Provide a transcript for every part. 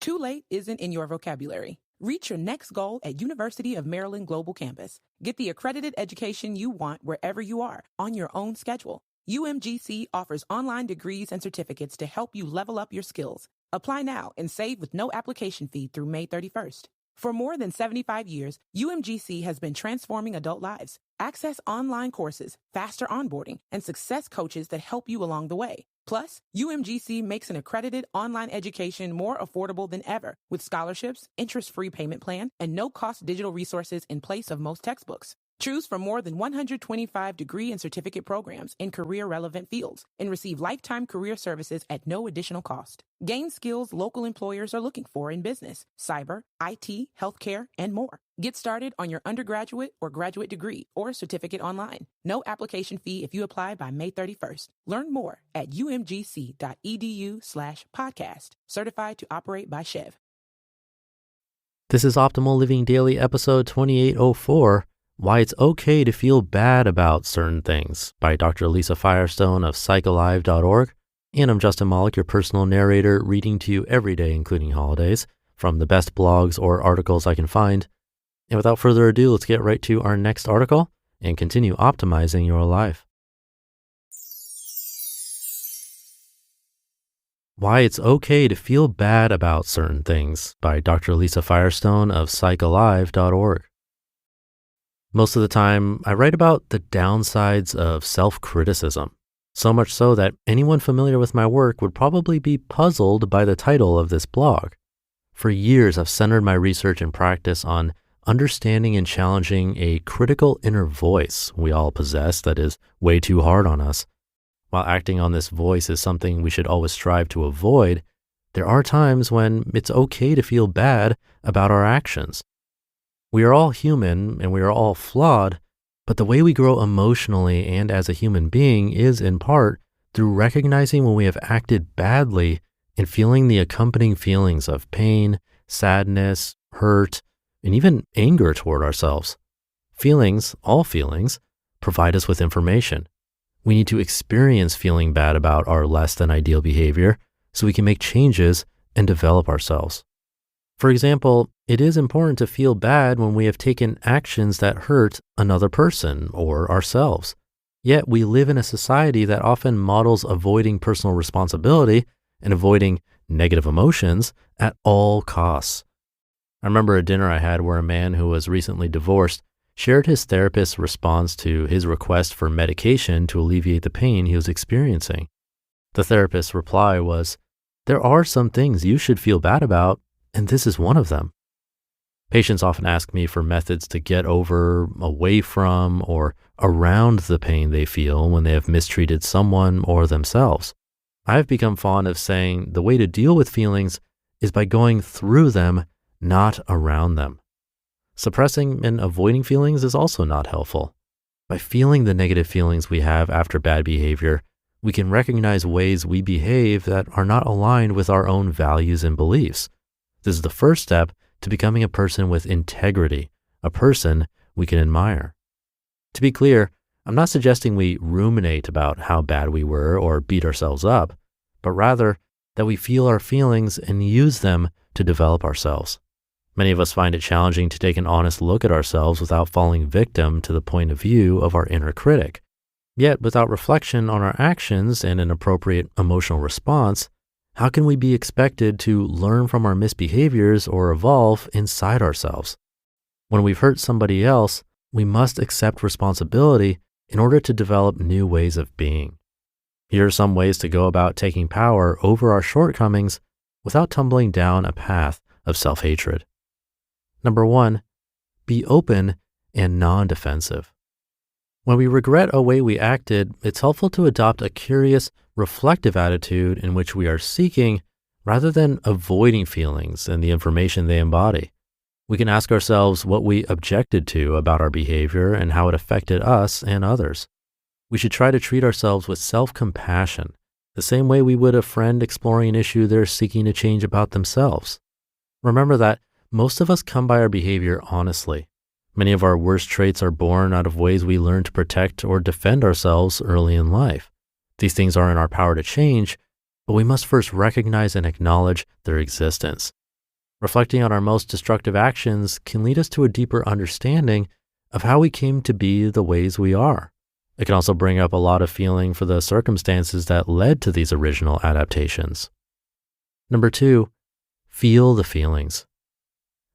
Too late isn't in your vocabulary. Reach your next goal at University of Maryland Global Campus. Get the accredited education you want wherever you are, on your own schedule. UMGC offers online degrees and certificates to help you level up your skills. Apply now and save with no application fee through May 31st. For more than 75 years, UMGC has been transforming adult lives. Access online courses, faster onboarding, and success coaches that help you along the way. Plus, UMGC makes an accredited online education more affordable than ever, with scholarships, interest-free payment plan, and no-cost digital resources in place of most textbooks. Choose from more than 125 degree and certificate programs in career-relevant fields and receive lifetime career services at no additional cost. Gain skills local employers are looking for in business, cyber, IT, healthcare, and more. Get started on your undergraduate or graduate degree or certificate online. No application fee if you apply by May 31st. Learn more at umgc.edu/podcast. Certified to operate by Chev. This is Optimal Living Daily, episode 2804. Why It's Okay to Feel Bad About Certain Things by Dr. Lisa Firestone of PsychAlive.org. And I'm Justin Malik, your personal narrator, reading to you every day, including holidays, from the best blogs or articles I can find. And without further ado, let's get right to our next article and continue optimizing your life. Why It's Okay to Feel Bad About Certain Things by Dr. Lisa Firestone of PsychAlive.org. Most of the time, I write about the downsides of self-criticism, so much so that anyone familiar with my work would probably be puzzled by the title of this blog. For years, I've centered my research and practice on understanding and challenging a critical inner voice we all possess that is way too hard on us. While acting on this voice is something we should always strive to avoid, there are times when it's okay to feel bad about our actions. We are all human and we are all flawed, but the way we grow emotionally and as a human being is in part through recognizing when we have acted badly and feeling the accompanying feelings of pain, sadness, hurt, and even anger toward ourselves. Feelings, all feelings, provide us with information. We need to experience feeling bad about our less than ideal behavior so we can make changes and develop ourselves. For example, it is important to feel bad when we have taken actions that hurt another person or ourselves. Yet we live in a society that often models avoiding personal responsibility and avoiding negative emotions at all costs. I remember a dinner I had where a man who was recently divorced shared his therapist's response to his request for medication to alleviate the pain he was experiencing. The therapist's reply was, "There are some things you should feel bad about, and this is one of them." Patients often ask me for methods to get over, away from, or around the pain they feel when they have mistreated someone or themselves. I've become fond of saying the way to deal with feelings is by going through them, not around them. Suppressing and avoiding feelings is also not helpful. By feeling the negative feelings we have after bad behavior, we can recognize ways we behave that are not aligned with our own values and beliefs. This is the first step to becoming a person with integrity, a person we can admire. To be clear, I'm not suggesting we ruminate about how bad we were or beat ourselves up, but rather that we feel our feelings and use them to develop ourselves. Many of us find it challenging to take an honest look at ourselves without falling victim to the point of view of our inner critic. Yet, without reflection on our actions and an appropriate emotional response, how can we be expected to learn from our misbehaviors or evolve inside ourselves? When we've hurt somebody else, we must accept responsibility in order to develop new ways of being. Here are some ways to go about taking power over our shortcomings without tumbling down a path of self-hatred. Number 1, be open and non-defensive. When we regret a way we acted, it's helpful to adopt a curious, reflective attitude in which we are seeking rather than avoiding feelings and the information they embody. We can ask ourselves what we objected to about our behavior and how it affected us and others. We should try to treat ourselves with self-compassion, the same way we would a friend exploring an issue they're seeking to change about themselves. Remember that most of us come by our behavior honestly. Many of our worst traits are born out of ways we learn to protect or defend ourselves early in life. These things are in our power to change, but we must first recognize and acknowledge their existence. Reflecting on our most destructive actions can lead us to a deeper understanding of how we came to be the ways we are. It can also bring up a lot of feeling for the circumstances that led to these original adaptations. Number 2, feel the feelings.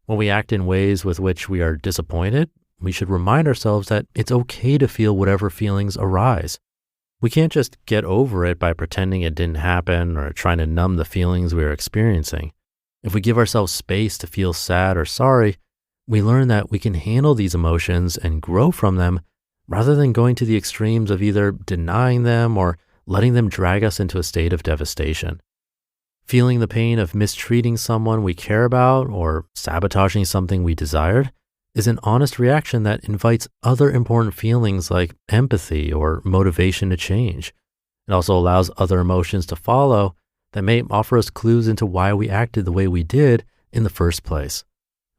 When we act in ways with which we are disappointed, we should remind ourselves that it's okay to feel whatever feelings arise. We can't just get over it by pretending it didn't happen or trying to numb the feelings we are experiencing. If we give ourselves space to feel sad or sorry, we learn that we can handle these emotions and grow from them rather than going to the extremes of either denying them or letting them drag us into a state of devastation. Feeling the pain of mistreating someone we care about or sabotaging something we desired is an honest reaction that invites other important feelings like empathy or motivation to change. It also allows other emotions to follow that may offer us clues into why we acted the way we did in the first place.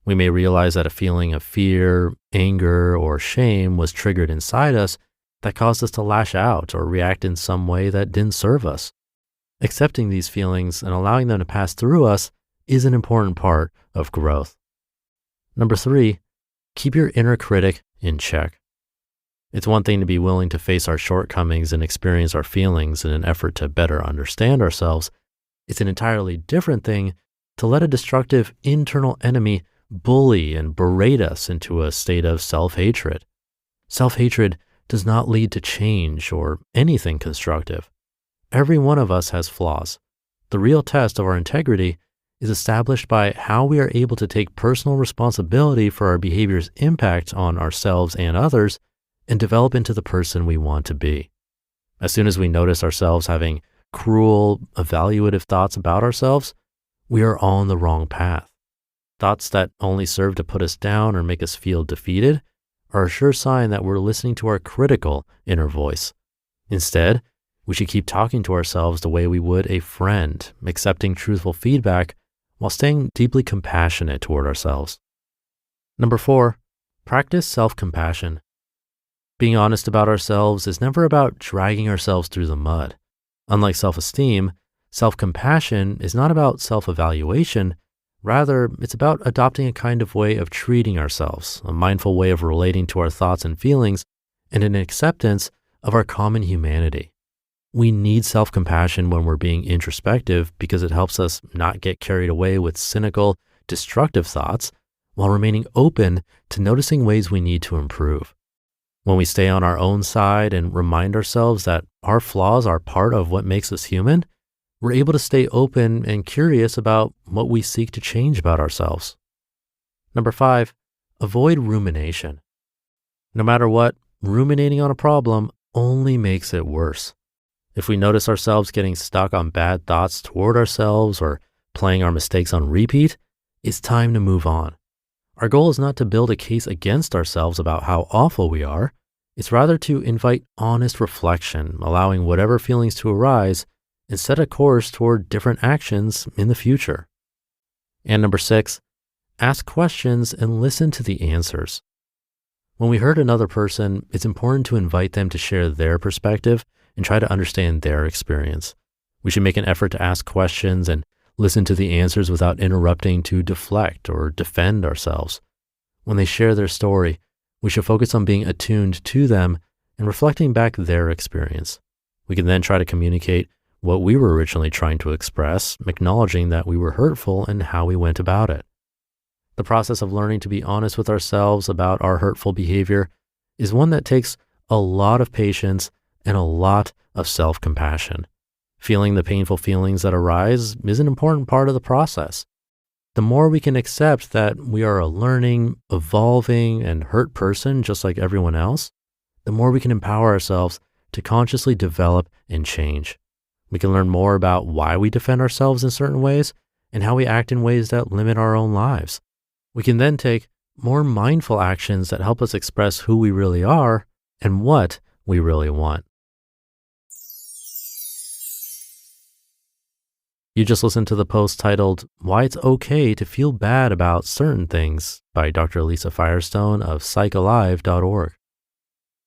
We may realize that a feeling of fear, anger, or shame was triggered inside us that caused us to lash out or react in some way that didn't serve us. Accepting these feelings and allowing them to pass through us is an important part of growth. Number 3, keep your inner critic in check. It's one thing to be willing to face our shortcomings and experience our feelings in an effort to better understand ourselves. It's an entirely different thing to let a destructive internal enemy bully and berate us into a state of self-hatred. Self-hatred does not lead to change or anything constructive. Every one of us has flaws. The real test of our integrity is established by how we are able to take personal responsibility for our behavior's impact on ourselves and others and develop into the person we want to be. As soon as we notice ourselves having cruel, evaluative thoughts about ourselves, we are on the wrong path. Thoughts that only serve to put us down or make us feel defeated are a sure sign that we're listening to our critical inner voice. Instead, we should keep talking to ourselves the way we would a friend, accepting truthful feedback while staying deeply compassionate toward ourselves. Number 4, practice self-compassion. Being honest about ourselves is never about dragging ourselves through the mud. Unlike self-esteem, self-compassion is not about self-evaluation. Rather, it's about adopting a kind of way of treating ourselves, a mindful way of relating to our thoughts and feelings, and an acceptance of our common humanity. We need self-compassion when we're being introspective because it helps us not get carried away with cynical, destructive thoughts while remaining open to noticing ways we need to improve. When we stay on our own side and remind ourselves that our flaws are part of what makes us human, we're able to stay open and curious about what we seek to change about ourselves. Number 5, avoid rumination. No matter what, ruminating on a problem only makes it worse. If we notice ourselves getting stuck on bad thoughts toward ourselves or playing our mistakes on repeat, it's time to move on. Our goal is not to build a case against ourselves about how awful we are. It's rather to invite honest reflection, allowing whatever feelings to arise and set a course toward different actions in the future. And number 6, ask questions and listen to the answers. When we hurt another person, it's important to invite them to share their perspective and try to understand their experience. We should make an effort to ask questions and listen to the answers without interrupting to deflect or defend ourselves. When they share their story, we should focus on being attuned to them and reflecting back their experience. We can then try to communicate what we were originally trying to express, acknowledging that we were hurtful and how we went about it. The process of learning to be honest with ourselves about our hurtful behavior is one that takes a lot of patience and a lot of self-compassion. Feeling the painful feelings that arise is an important part of the process. The more we can accept that we are a learning, evolving, and hurt person just like everyone else, the more we can empower ourselves to consciously develop and change. We can learn more about why we defend ourselves in certain ways and how we act in ways that limit our own lives. We can then take more mindful actions that help us express who we really are and what we really want. You just listened to the post titled, "Why It's Okay to Feel Bad About Certain Things" by Dr. Lisa Firestone of PsychAlive.org.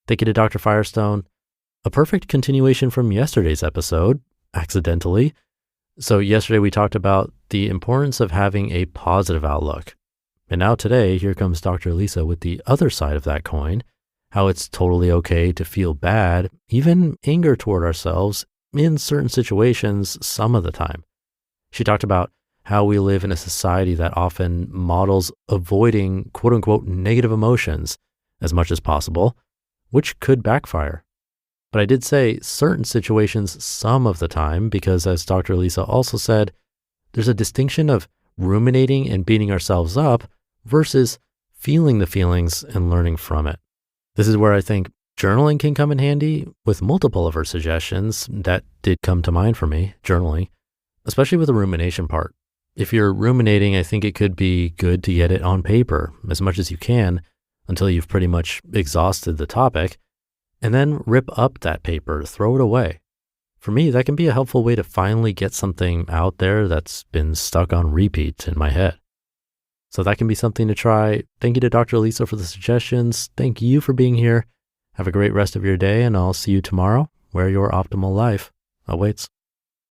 Thank you to Dr. Firestone. A perfect continuation from yesterday's episode, accidentally. So yesterday we talked about the importance of having a positive outlook. And now today, here comes Dr. Lisa with the other side of that coin, how it's totally okay to feel bad, even anger toward ourselves in certain situations some of the time. She talked about how we live in a society that often models avoiding quote unquote negative emotions as much as possible, which could backfire. But I did say certain situations some of the time because, as Dr. Lisa also said, there's a distinction of ruminating and beating ourselves up versus feeling the feelings and learning from it. This is where I think journaling can come in handy with multiple of her suggestions that did come to mind for me, journaling, especially with the rumination part. If you're ruminating, I think it could be good to get it on paper as much as you can until you've pretty much exhausted the topic, and then rip up that paper, throw it away. For me, that can be a helpful way to finally get something out there that's been stuck on repeat in my head. So that can be something to try. Thank you to Dr. Lisa for the suggestions. Thank you for being here. Have a great rest of your day, and I'll see you tomorrow where your optimal life awaits.